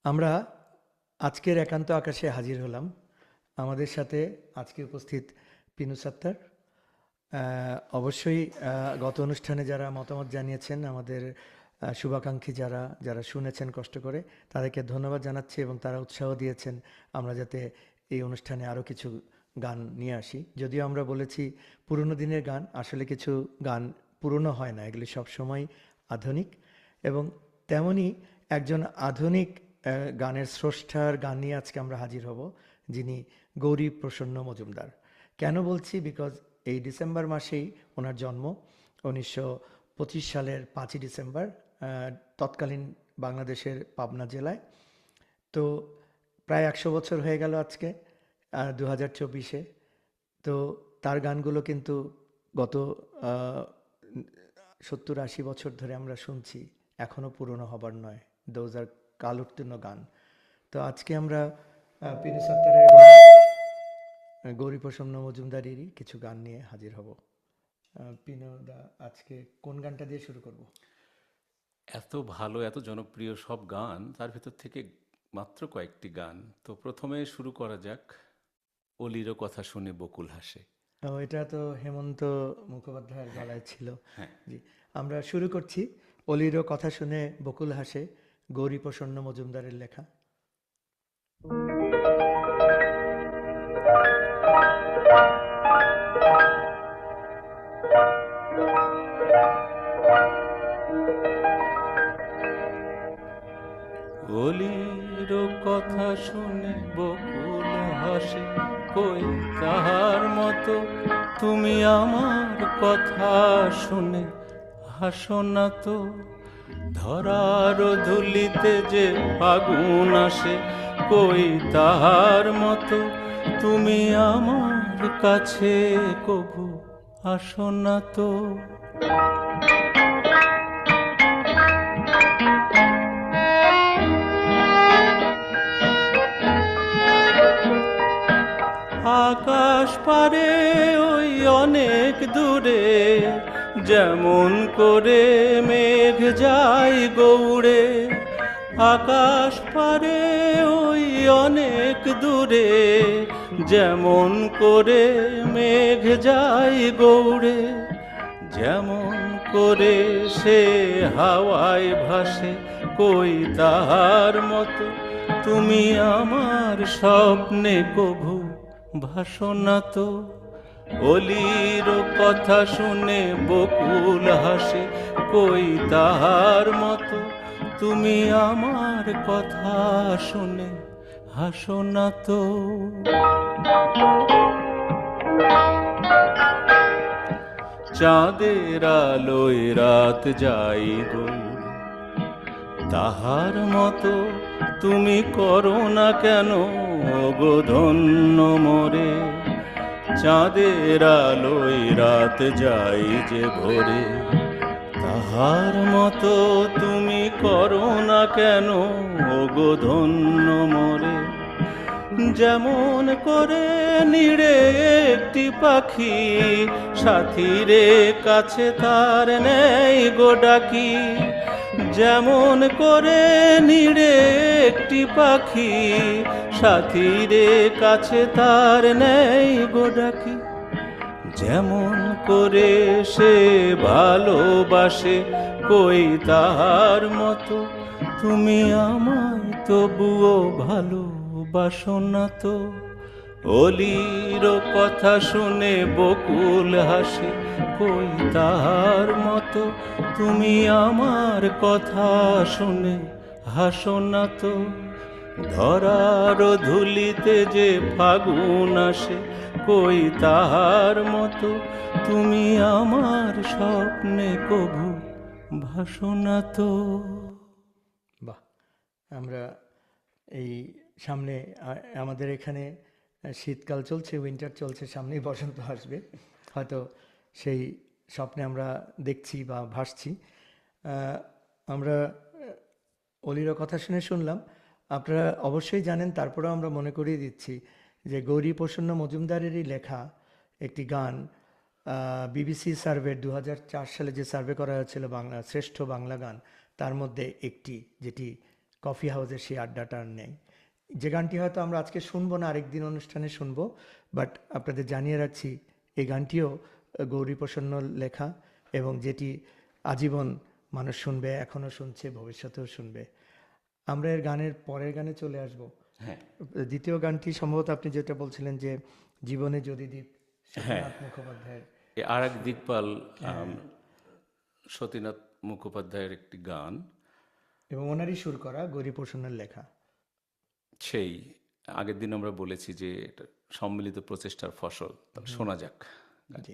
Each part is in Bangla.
আমরা আজকের একান্ত আকাশে হাজির হলাম। আমাদের সাথে আজকে উপস্থিত পিনু সাত্তার। অবশ্যই গত অনুষ্ঠানে যারা মতামত জানিয়েছেন, আমাদের শুভাকাঙ্ক্ষী যারা যারা শুনেছেন কষ্ট করে, তাদেরকে ধন্যবাদ জানাচ্ছি এবং তারা উৎসাহ দিয়েছেন আমরা যাতে এই অনুষ্ঠানে আরও কিছু গান নিয়ে আসি। যদিও আমরা বলেছি পুরনো দিনের গান, আসলে কিছু গান পুরনো হয় না, এগুলি সবসময় আধুনিক। এবং তেমনি একজন আধুনিক গানের স্রষ্টার গান নিয়ে আজকে আমরা হাজির হব, যিনি গৌরী প্রসন্ন মজুমদার। কেন বলছি? বিকজ এই ডিসেম্বর মাসেই ওনার জন্ম, 1925 সালের 5ই ডিসেম্বর, তৎকালীন বাংলাদেশের পাবনা জেলায়। তো প্রায় 100 বছর হয়ে গেল আজকে, 2024-এ। তো তার গানগুলো কিন্তু গত 70-80 বছর ধরে আমরা শুনছি, এখনও পুরনো হবার নয়। দোজ আর কাল উত্তীর্ণ গান। তো আজকে আমরা পিনু সত্তারের বা গৌরীপ্রসন্ন মজুমদারেরই কিছু গান নিয়ে হাজির হব। পিনু দা, আজকে কোন গানটা দিয়ে শুরু করব? এত ভালো, এত জনপ্রিয় সব গান, তার ভেতর থেকে মাত্র কয়েকটি গান। তো প্রথমে শুরু করা যাক, অলিরও কথা শুনে বকুল হাসে। এটা তো হেমন্ত মুখোপাধ্যায়ের হ্যাঁ, গলায় ছিল। হ্যাঁ। জি, আমরা শুরু করছি অলিরও কথা শুনে বকুল হাসে, গৌরীপ্রসন্ন মজুমদারের লেখা। অলির কথা শুনে বকুল হাসে, কই তাহার মতো তুমি আমার কথা শুনে হাসো না তো। ধরার ধুলিতে যে ফাগুন আসে, কই তাহার মতো তুমি আমার কাছে কভু আসো না তো। আকাশ পারে ওই অনেক দূরে, যেমন করে মেঘ যায় গৌড়ে। আকাশ পারে ওই অনেক দূরে, যেমন করে মেঘ যায় গৌড়ে। যেমন করে সে হাওয়ায় ভাসে, কই তাহার মতো তুমি আমার স্বপ্নে কভু ভাসো না তো। অলির কথা শুনে বকুল হাসে, কই তাহার মতো তুমি আমার কথা শুনে হাসো না তো। চাঁদের আলোয় রাত যাই গৌড়ে, তাহার মতো তুমি করো না কেন গো ধন্য মোরে। চাঁদের আলোয় রাত যাই যে ভোরে, তাহার মতো তুমি করো না কেন গো ধন্য মোরে। যেমন করে নিড়ে একটি পাখি, সাথীরে কাছে তার নেই গো ডাকি। যেমন করে নিড়ে একটি পাখি, সাথীরে কাছে তার নেই গো ডাকি। যেমন করে সে ভালোবাসে, কই তাহার মতো তুমি আমায় তবুও ভালোবাসো না তো। অলির কথা শুনে বকুল হাসে, কই তাহার মতো তুমি আমার কথা শুনে হাসো না তো। ধরার ধুলিতে যে ফাগুন আসে, কই তাহার মতো তুমি আমার স্বপ্নে কভু ভাসো না তো। বাহ! আমরা এই সামনে আমাদের এখানে শীতকাল চলছে, উইন্টার চলছে, সামনেই বসন্ত আসবে। হয়তো সেই স্বপ্নে আমরা দেখছি বা ভাসছি। আহ, আমরা অলির কথা শুনলাম। আপনারা অবশ্যই জানেন, তারপরেও আমরা মনে করিয়ে দিচ্ছি যে গৌরী প্রসন্ন মজুমদারেরই লেখা একটি গান, বিবিসি সার্ভে 2004 সালে যে সার্ভে করা হয়েছিল বাংলা শ্রেষ্ঠ বাংলা গান, তার মধ্যে একটি, যেটি কফি হাউসের সেই আড্ডাটা আর নেই। যে গানটি হয়তো আমরা আজকে শুনবো না, আরেকদিন অনুষ্ঠানে শুনবো, বাট আপনাদের জানিয়ে রাখছি এই গানটিও গৌরীপ্রসন্নর লেখা, এবং যেটি আজীবন মানুষ শুনবে, এখনও শুনছে, ভবিষ্যতেও শুনবে। আমরা এর গানের পরের গানে চলে আসব। হ্যাঁ, দ্বিতীয় গানটি সম্ভবত আপনি যেটা বলছিলেন যে জীবনে যদি দ্বীপ, হ্যাঁ, সত্যনাথ মুখোপাধ্যায়ের। আর এক দিকপাল সতীনাথ মুখোপাধ্যায়ের একটি গান, এবং ওনারই সুর করা, গৌরীপ্রসন্নের লেখা। সেই আগের দিন আমরা বলেছি যে এটা সম্মিলিত প্রচেষ্টার ফসল। তাহলে শোনা যাক জি। গানটি।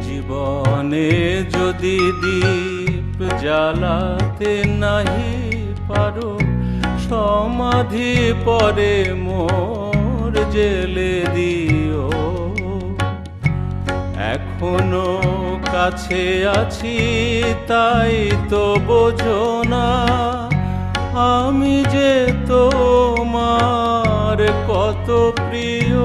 জীবনে যদি দীপ জ্বালাতে নাহি পারো, সমাধি পরে মোর জেলে দিও। এখনো কাছে আছি তাই তো বোঝো না, আমি যে তোমার কত প্রিয়।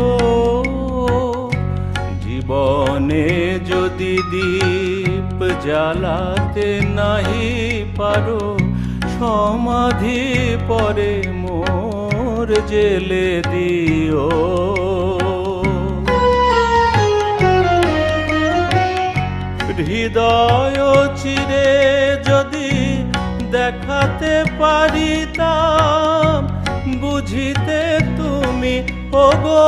জীবনে যদি দীপ জ্বালাতে নাহি পারো, সমাধি পরে মোর জেলে দিও। হৃদয় চিরে যদি দেখাতে পারিতাম, বুঝিতে তুমি ওগো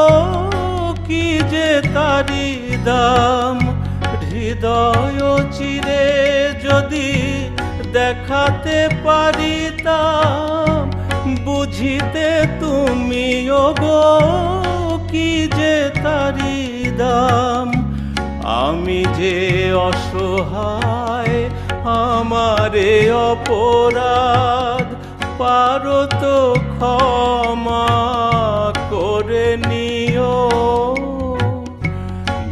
কি যে তারি দাম। হৃদয় চিরে যদি দেখাতে পারিতাম, বুঝিতে তুমি ওগো কি যে তারি দাম। আমি যে অসহায়, আমারে অপরাধ পারো তো ক্ষমা করে নিও।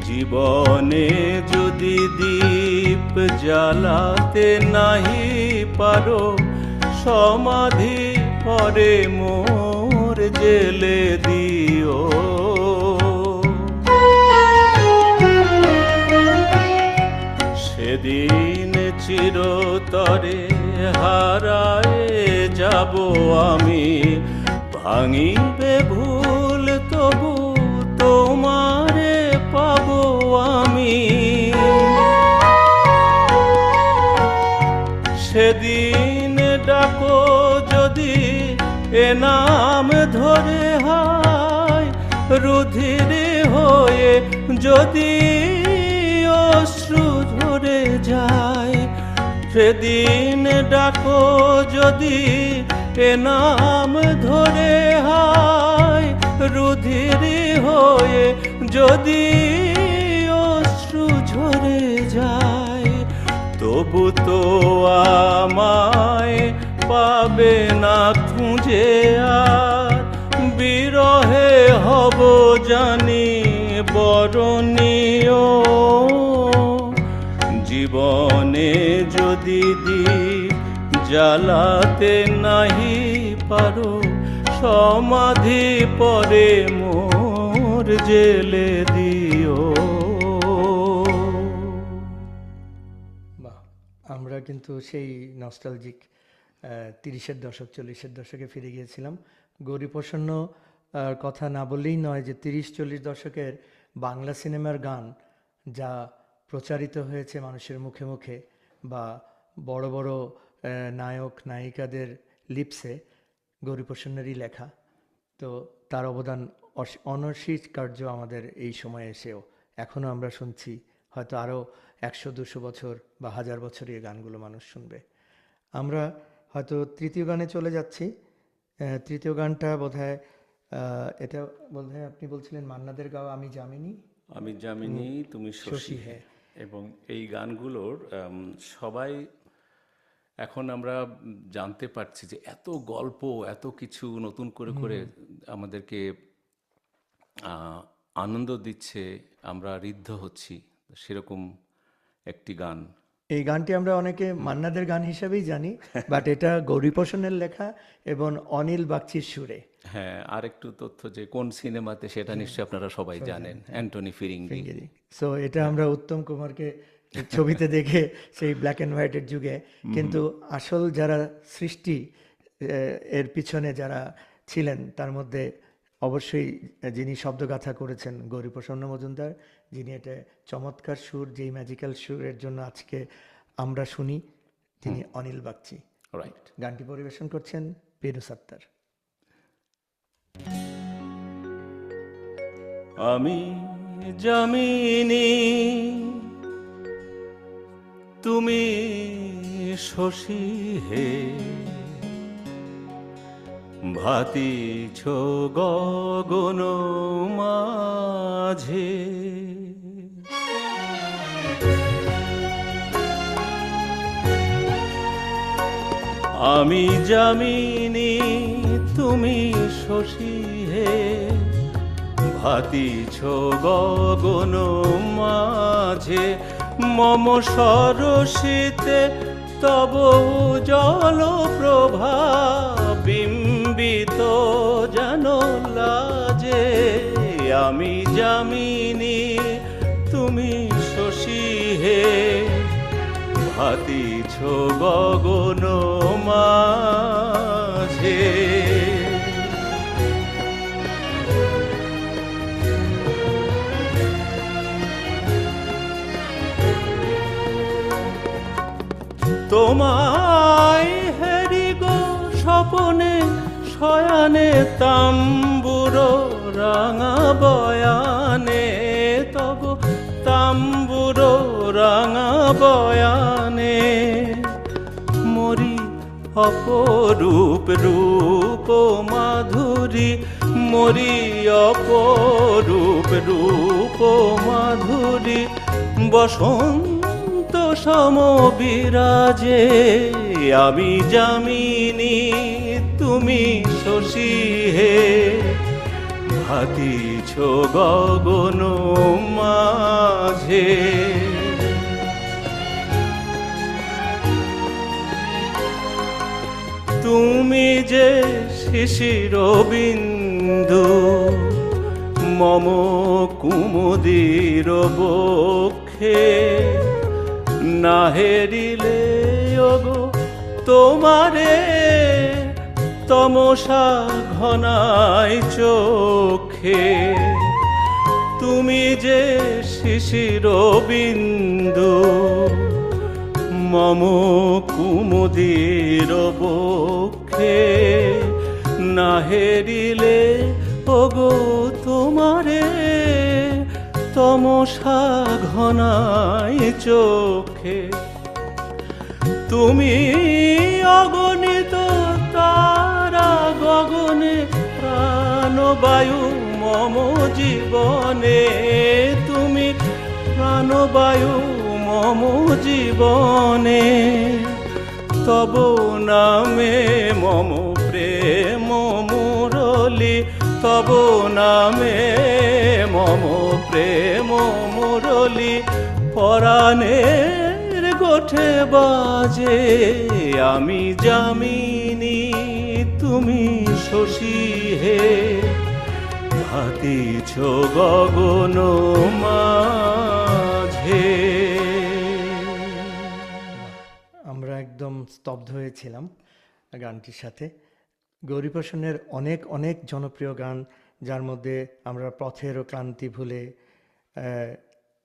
জীবনে যদি দীপ জ্বালাতে নাহি পারো, সমাধি পরে মোর জেলে দিও। সেদিন চিরতরে হারায়ে যাব আমি, ভাঙিবে ভুল তবু তোমারে পাবো আমি। সেদিন ডাকো যদি এ নাম ধরে, হায় রুধিরে হয়ে যদি অশ্রু ঝরে যায়। সেদিন ডাকো যদি এ নাম ধরে, হায় রুধিরে হয়ে যদি অশ্রু ঝরে যায়। তবু তো আমায় পাবে না খুঁজে আর, বিরহে হব জানি বরণীয়। জীবনে যদি দীপ জ্বালাতে নাহি পারো, সমাধি পরে মোর জেলে দিও। বাহ, আমরা কিন্তু সেই নস্টালজিক 30-এর দশক 40-এর দশকে ফিরে গিয়েছিলাম। গৌরীপ্রসন্ন কথা না বললেই নয় যে 30-40 দশকের বাংলা সিনেমার গান যা প্রচারিত হয়েছে মানুষের মুখে মুখে, বা বড় বড় নায়ক নায়িকাদের লিপসে, গৌরীপ্রসন্নেরই লেখা। তো তার অবদান অনস্বীকার্য আমাদের এই সময়ে এসেও। এখনও আমরা শুনছি, হয়তো আরও 100-200 বছর বা 1000 বছর এই গানগুলো মানুষ শুনবে। আমরা হয়তো তৃতীয় গানে চলে যাচ্ছি। তৃতীয় গানটা বোধহয় এটা বোধহয় আপনি বলছিলেন মান্নাদের গাওয়া আমি যামিনী। আমি যামিনী তুমি শশী শশী হ্যাঁ। এবং এই গানগুলোর সবাই এখন আমরা জানতে পারছি যে এত গল্প, এত কিছু নতুন করে করে আমাদেরকে আনন্দ দিচ্ছে, আমরা ঋদ্ধ হচ্ছি। সেরকম একটি গান এই গানটি আমরা অনেকে মান্নাদের গান হিসেবেই জানি, বাট এটা গৌরীপ্রসন্নের লেখা এবং অনিল বাগচির সুরে। হ্যাঁ, আরেকটু তথ্য যে কোন সিনেমাতে সেটা নিশ্চয়ই আপনারা সবাই জানেন, অ্যান্টনি ফিরিঙ্গি। ফিঙ্গিরি। সো এটা আমরা উত্তম কুমারকে ছবিতে দেখে সেই ব্ল্যাক অ্যান্ড হোয়াইটের যুগে, কিন্তু আসল যারা সৃষ্টি এর পিছনে যারা ছিলেন তার মধ্যে অবশ্যই যিনি শব্দগাথা করেছেন গৌরীপ্রসন্ন মজুমদার, যিনি এটা চমৎকার সুর, যেই ম্যাজিক্যাল সুরের জন্য আজকে আমরা শুনি, তিনি অনিল বাগচি। রাইট। গানটি পরিবেশন করছেন পেরু সাত্তার। আমি যামিনী তুমি শশী হে, ভাতিছ গগন মাঝে। আমি যামিনী তুমি শশী হে, ভাতিছ গগন মাঝে। মম সরসিতে তব জল প্রভা, বিম্বিত যেন লাজে। আমি যামিনী তুমি শশী হে, ভাতিছ গগন মাঝে। তোমায় হেরি গো স্বপনে শয়ানে, তাম্বুর রাঙা বয়ানে, তব তাম্বুর রাঙা বয়ানে। মরি অপরূপ রূপ মাধুরী, মরি অপরূপ রূপ মাধুরী। বসন্ত সম বিরাজে, আমি যামিনী তুমি শশী হে, ভাতিছ গগন মাঝে। তুমি যে শিশির বিন্দু মম কুমুদির বক্ষে, না হেরিলে ওগো তোমারে তমসা ঘনায় চোখে। তুমি যে শিশির বিন্দু মম কুমুদির বক্ষে, না হেরিলে ওগো তোমারে তমসা ঘনায় চোখে। তুমি অগণিত তারা গগনে, প্রাণবায়ু মম জীবনে। তুমি প্রাণবায়ু মম জীবনে। তব নামে মম প্রেম মুরলি, তব নামে মম প্রেম মুরলি। পরাণের গোঠে বাজে, আমি যামিনী তুমি শশী হে, ভাতিছ গগন মাঝে। আমরা একদম স্তব্ধ হয়েছিলাম গানটির সাথে। গৌরীপ্রসন্নের অনেক অনেক জনপ্রিয় গান, যার মধ্যে আমরা পথের ক্লান্তি ভুলে,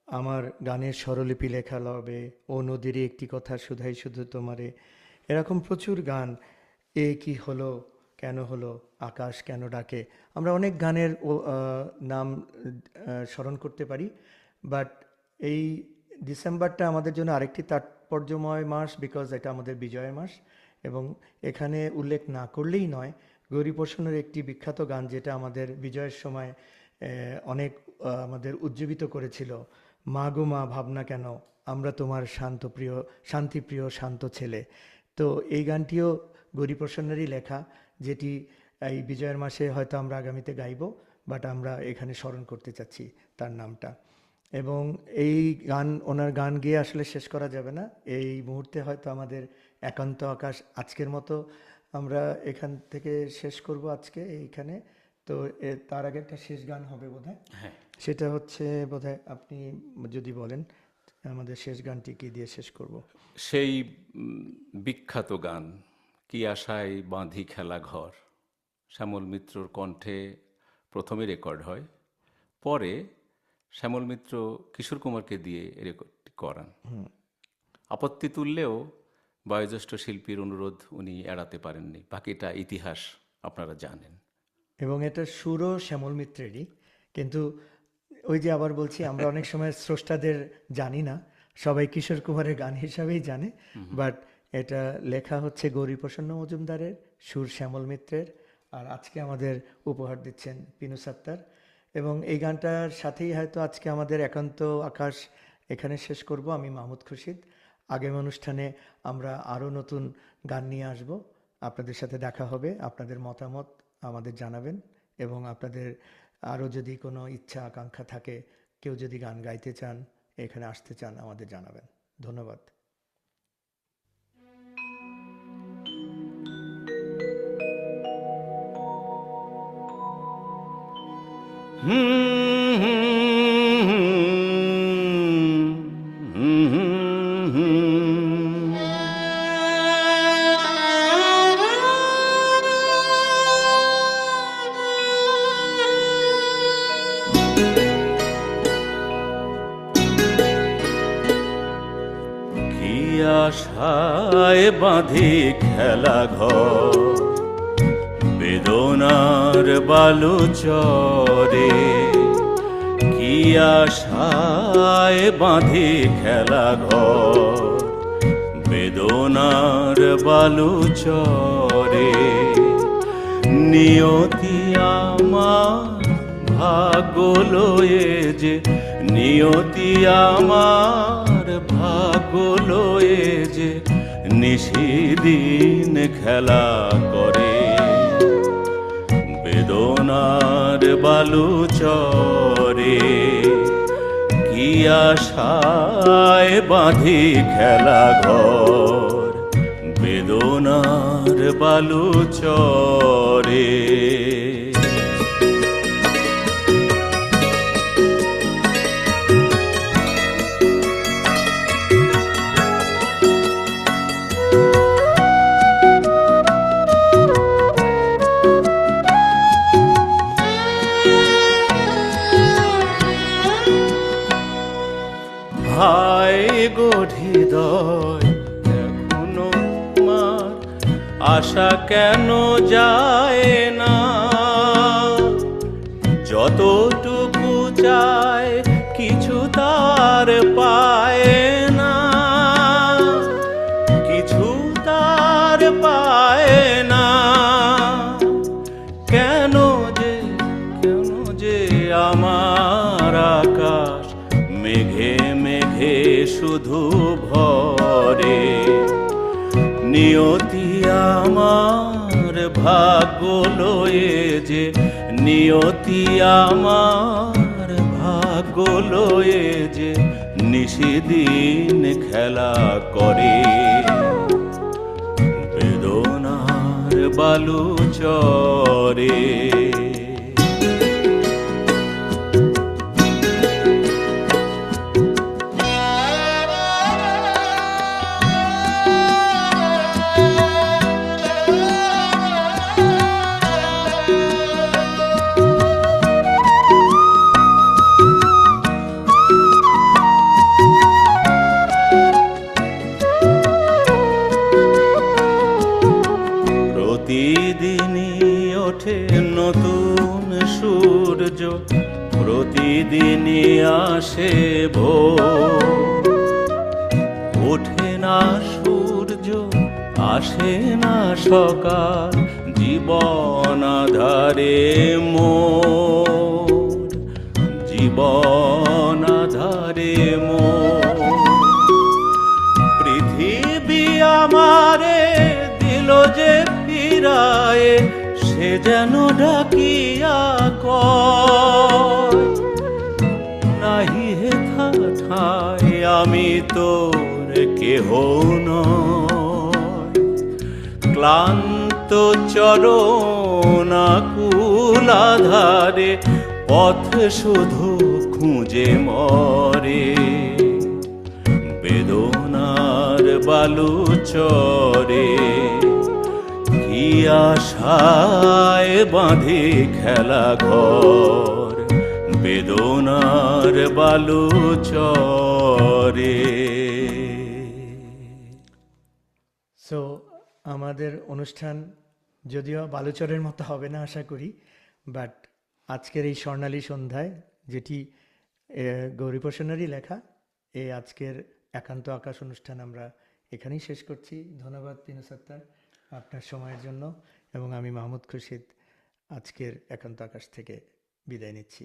আমার গানের স্বরলিপি লেখা লবে, ও নদীরই একটি কথা শুধাই শুধু তোমারে, এরকম প্রচুর গান। এ কি হলো, কেন হলো, আকাশ কেন ডাকে, আমরা অনেক গানের নাম স্মরণ করতে পারি। বাট এই ডিসেম্বরটা আমাদের জন্য আরেকটি তাৎপর্যময় মাস, বিকজ এটা আমাদের বিজয়ের মাস। এবং এখানে উল্লেখ না করলেই নয়, গৌরীপ্রসন্নের একটি বিখ্যাত গান যেটা আমাদের বিজয়ের সময় অনেক আমাদের উজ্জীবিত করেছিল, মা গো মা ভাবনা কেন, আমরা তোমার শান্তপ্রিয় শান্তিপ্রিয় শান্ত ছেলে। তো এই গানটিও গৌরীপ্রসন্নেরই লেখা, যেটি এই বিজয়ের মাসে হয়তো আমরা আগামীতে গাইব, বাট আমরা এখানে স্মরণ করতে চাচ্ছি তার নামটা। এবং এই ওনার গান গেয়ে আসলে শেষ করা যাবে না। এই মুহূর্তে হয়তো আমাদের একান্ত আকাশ আজকের মতো আমরা এখান থেকে শেষ করব আজকে এইখানে। তো তার আগে একটা শেষ গান হবে বোধহয়। হ্যাঁ, সেটা হচ্ছে বোধহয় আপনি যদি বলেন আমাদের শেষ গানটি কি দিয়ে শেষ করব। সেই বিখ্যাত গান কি আশায় বাঁধি খেলা ঘর, শ্যামল মিত্রর কণ্ঠে প্রথমে রেকর্ড হয়, পরে শ্যামল মিত্র কিশোর কুমারকে দিয়ে রেকর্ডটি করান। আপত্তি তুললেও বয়োজ্যেষ্ঠ শিল্পীর অনুরোধ উনি এড়াতে পারেননি। বাকিটা ইতিহাস আপনারা জানেন। এবং এটা সুরও শ্যামল মিত্রেরই। কিন্তু ওই যে আবার বলছি, আমরা অনেক সময় স্রষ্টাদের জানি না, সবাই কিশোর কুমারের গান হিসাবেই জানে, বাট এটা লেখা হচ্ছে গৌরীপ্রসন্ন মজুমদারের, সুর শ্যামল মিত্রের, আর আজকে আমাদের উপহার দিচ্ছেন পিনু সাত্তার। এবং এই গানটার সাথেই হয়তো আজকে আমাদের একান্ত আকাশ এখানে শেষ করব। আমি মাহমুদ খুরশিদ। আগামী অনুষ্ঠানে আমরা আরও নতুন গান নিয়ে আসব, আপনাদের সাথে দেখা হবে। আপনাদের মতামত আমাদের জানাবেন, এবং আপনাদের আরও যদি কোনো ইচ্ছা আকাঙ্ক্ষা থাকে, কেউ যদি গান গাইতে চান, এখানে আসতে চান, আমাদের জানাবেন। ধন্যবাদ। কি আশায় বাঁধি খেলা ঘর, বেদনার বালু চরে। কি আশায় বাঁধি খেলা ঘর, বেদনার বালু চরে। নিয়তি আমার ভাগ্য লয়ে যে, নিয়তি আমার ভাগ্য লয়ে যে নিশিদিন খেলা করে। বেদনার বালু চরে, কি আশায় বাঁধি খেলা ঘর, বেদনার বালু চরে। হায় গো হৃদয়, এখনো তোমার আশা কেন যায় না? যতটুকু চায় কিছু তার পায় না, কিছু তার পায় না। কেন যে আমার আকাশ মেঘে মেঘে শুধু ভরে। নিয়তি আমার ভাগ্য লয়ে যে, নিয়তি আমার ভাগ্য লয়ে যে নিশিদিন খেলা করে। বেদনার বালু চরে। প্রতিদিনই ওঠে নতুন সূর্য, প্রতিদিনই আসে ভোর। ওঠে না সূর্য, আসে না সকাল, জীবন আধারে মোর, জীবন আধারে মোর। পৃথিবী আমারে দিল যে ফিরায়ে, সে যেন ডাকিয়া কয়, নাহি হে হায় আমি তোর কেহ নয়, ক্লান্ত চরণ আকুল আধারে পথ শুধু খুঁজে মরে, বেদনার বালু চরে কি আশায় বাঁধি খেলা ঘর, বেদনার বালু চরে। সো আমাদের অনুষ্ঠান যদিও বালুচরের মতো হবে না আশা করি, বাট আজকের এই স্বর্ণালী সন্ধ্যায়, যেটি গৌরীপ্রসন্নেরই লেখা, এই আজকের একান্ত আকাশ অনুষ্ঠান আমরা এখানেই শেষ করছি। ধন্যবাদ তিনু সত্তার আপনার সময়ের জন্য, এবং আমি মাহমুদ খুরশিদ আজকের একান্ত আকাশ থেকে বিদায় নিচ্ছি।